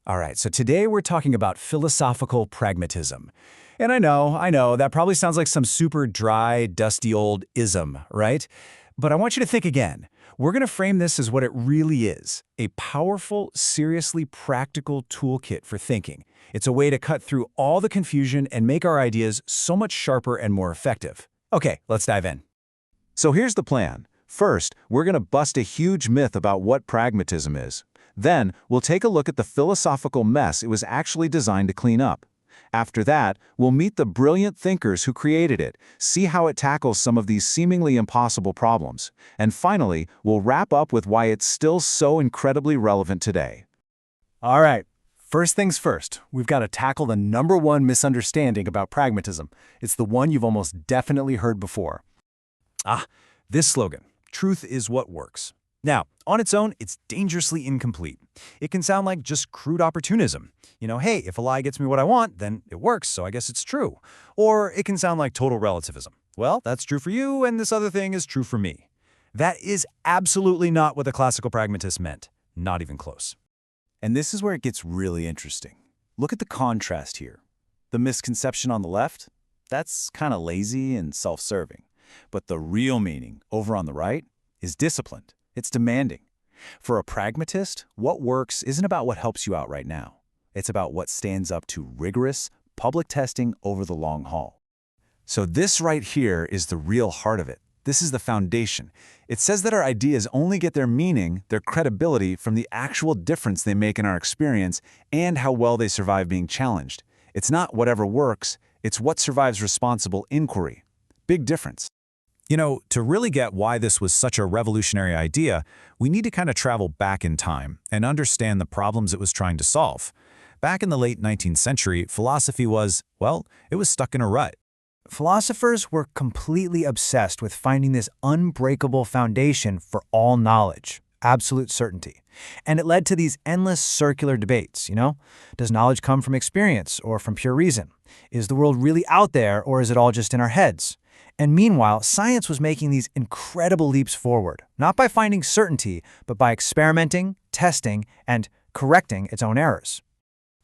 All right, so today we're talking about philosophical pragmatism. And I know, that probably sounds like some super dry, dusty old ism, right? But I want you to think again. We're going to frame this as what it really is, a powerful, seriously practical toolkit for thinking. It's a way to cut through all the confusion and make our ideas so much sharper and more effective. Okay, let's dive in. So here's the plan. First, we're going to bust a huge myth about what pragmatism is. Then, we'll take a look at the philosophical mess it was actually designed to clean up. After that, we'll meet the brilliant thinkers who created it, see how it tackles some of these seemingly impossible problems. And finally, we'll wrap up with why it's still so incredibly relevant today. All right, first things first, we've got to tackle the number one misunderstanding about pragmatism. It's the one you've almost definitely heard before. This slogan, truth is what works. Now, on its own, it's dangerously incomplete. It can sound like just crude opportunism. Hey, if a lie gets me what I want, then it works, so I guess it's true. Or it can sound like total relativism. Well, that's true for you, and this other thing is true for me. That is absolutely not what the classical pragmatists meant. Not even close. And this is where it gets really interesting. Look at the contrast here. The misconception on the left, that's kind of lazy and self-serving. But the real meaning, over on the right, is disciplined. It's demanding. For a pragmatist, what works isn't about what helps you out right now. It's about what stands up to rigorous, public testing over the long haul. So this right here is the real heart of it. This is the foundation. It says that our ideas only get their meaning, their credibility, from the actual difference they make in our experience and how well they survive being challenged. It's not whatever works, it's what survives responsible inquiry. Big difference. To really get why this was such a revolutionary idea, we need to kind of travel back in time and understand the problems it was trying to solve. Back in the late 19th century, philosophy was, well, it was stuck in a rut. Philosophers were completely obsessed with finding this unbreakable foundation for all knowledge, absolute certainty. And it led to these endless circular debates, Does knowledge come from experience or from pure reason? Is the world really out there, or is it all just in our heads? And meanwhile, science was making these incredible leaps forward, not by finding certainty, but by experimenting, testing, and correcting its own errors.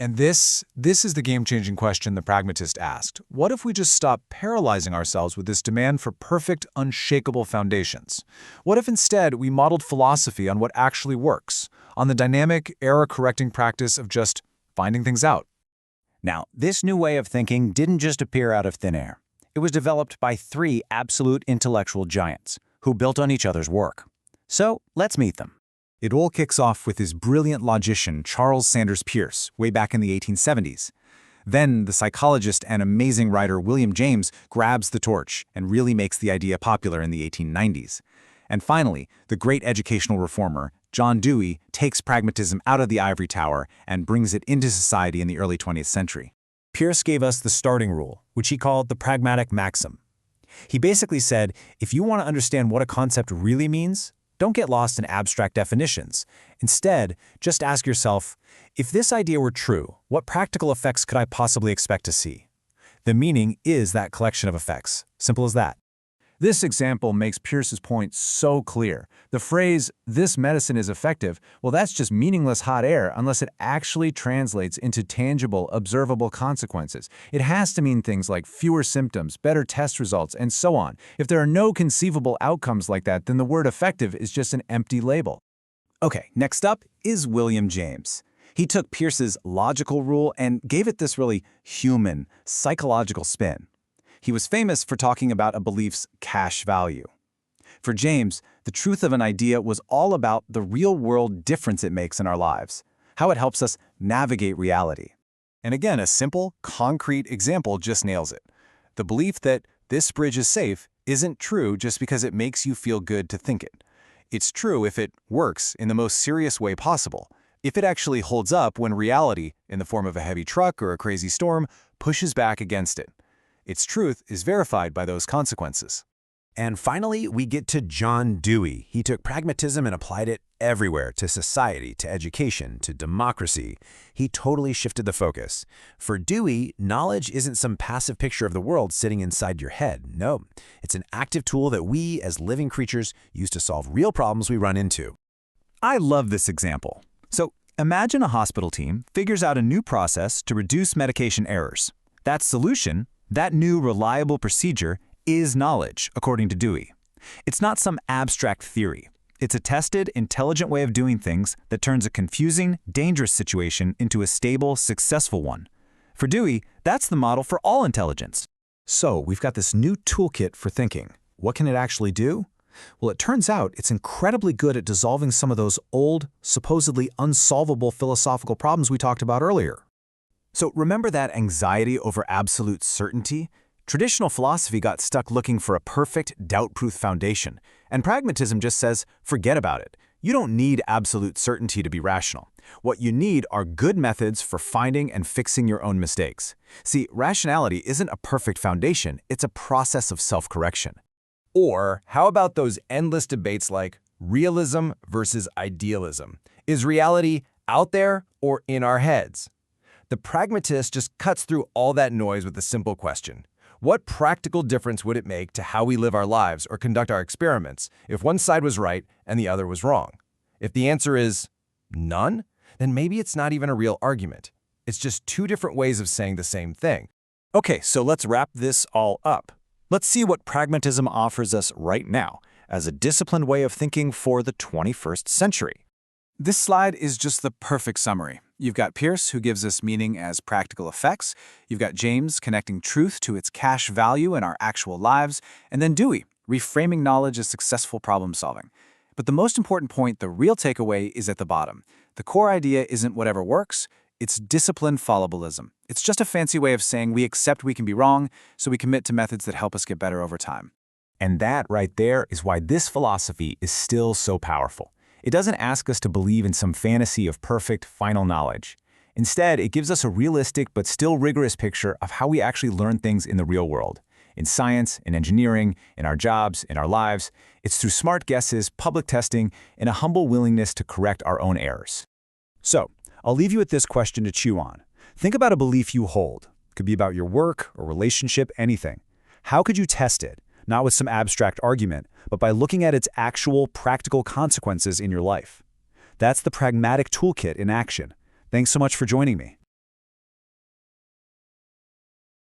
And this is the game-changing question the pragmatist asked. What if we just stop paralyzing ourselves with this demand for perfect, unshakable foundations? What if instead we modeled philosophy on what actually works, on the dynamic, error-correcting practice of just finding things out? Now, this new way of thinking didn't just appear out of thin air. It was developed by three absolute intellectual giants who built on each other's work. So, let's meet them. It all kicks off with his brilliant logician, Charles Sanders Peirce, way back in the 1870s. Then, the psychologist and amazing writer William James grabs the torch and really makes the idea popular in the 1890s. And finally, the great educational reformer, John Dewey, takes pragmatism out of the ivory tower and brings it into society in the early 20th century. Peirce gave us the starting rule, which he called the pragmatic maxim. He basically said, if you want to understand what a concept really means, don't get lost in abstract definitions. Instead, just ask yourself, if this idea were true, what practical effects could I possibly expect to see? The meaning is that collection of effects. Simple as that. This example makes Peirce's point so clear. The phrase, "this medicine is effective," well, that's just meaningless hot air unless it actually translates into tangible, observable consequences. It has to mean things like fewer symptoms, better test results, and so on. If there are no conceivable outcomes like that, then the word effective is just an empty label. Okay, next up is William James. He took Peirce's logical rule and gave it this really human, psychological spin. He was famous for talking about a belief's cash value. For James, the truth of an idea was all about the real-world difference it makes in our lives, how it helps us navigate reality. And again, a simple, concrete example just nails it. The belief that this bridge is safe isn't true just because it makes you feel good to think it. It's true if it works in the most serious way possible, if it actually holds up when reality, in the form of a heavy truck or a crazy storm, pushes back against it. Its truth is verified by those consequences. And finally, we get to John Dewey. He took pragmatism and applied it everywhere, to society, to education, to democracy. He totally shifted the focus. For Dewey, knowledge isn't some passive picture of the world sitting inside your head. No, it's an active tool that we, as living creatures, use to solve real problems we run into. I love this example. So Imagine a hospital team figures out a new process to reduce medication errors. That solution, that new reliable procedure, is knowledge, according to Dewey. It's not some abstract theory. It's a tested, intelligent way of doing things that turns a confusing, dangerous situation into a stable, successful one. For Dewey, that's the model for all intelligence. So, we've got this new toolkit for thinking. What can it actually do? Well, it turns out it's incredibly good at dissolving some of those old, supposedly unsolvable philosophical problems we talked about earlier. So remember that anxiety over absolute certainty? Traditional philosophy got stuck looking for a perfect, doubt-proof foundation, and pragmatism just says, forget about it. You don't need absolute certainty to be rational. What you need are good methods for finding and fixing your own mistakes. See, rationality isn't a perfect foundation, it's a process of self-correction. Or how about those endless debates like realism versus idealism? Is reality out there or in our heads? The pragmatist just cuts through all that noise with a simple question. What practical difference would it make to how we live our lives or conduct our experiments if one side was right and the other was wrong? If the answer is none, then maybe it's not even a real argument. It's just two different ways of saying the same thing. Okay, so let's wrap this all up. Let's see what pragmatism offers us right now as a disciplined way of thinking for the 21st century. This slide is just the perfect summary. You've got Peirce, who gives us meaning as practical effects. You've got James connecting truth to its cash value in our actual lives. And then Dewey, reframing knowledge as successful problem solving. But the most important point, the real takeaway, is at the bottom. The core idea isn't whatever works, it's disciplined followabilism. It's just a fancy way of saying we accept we can be wrong, so we commit to methods that help us get better over time. And that right there is why this philosophy is still so powerful. It doesn't ask us to believe in some fantasy of perfect, final knowledge. Instead, it gives us a realistic but still rigorous picture of how we actually learn things in the real world. In science, in engineering, in our jobs, in our lives, it's through smart guesses, public testing, and a humble willingness to correct our own errors. So, I'll leave you with this question to chew on. Think about a belief you hold. It could be about your work or relationship, anything. How could you test it? Not with some abstract argument, but by looking at its actual practical consequences in your life. That's the pragmatic toolkit in action. Thanks so much for joining me.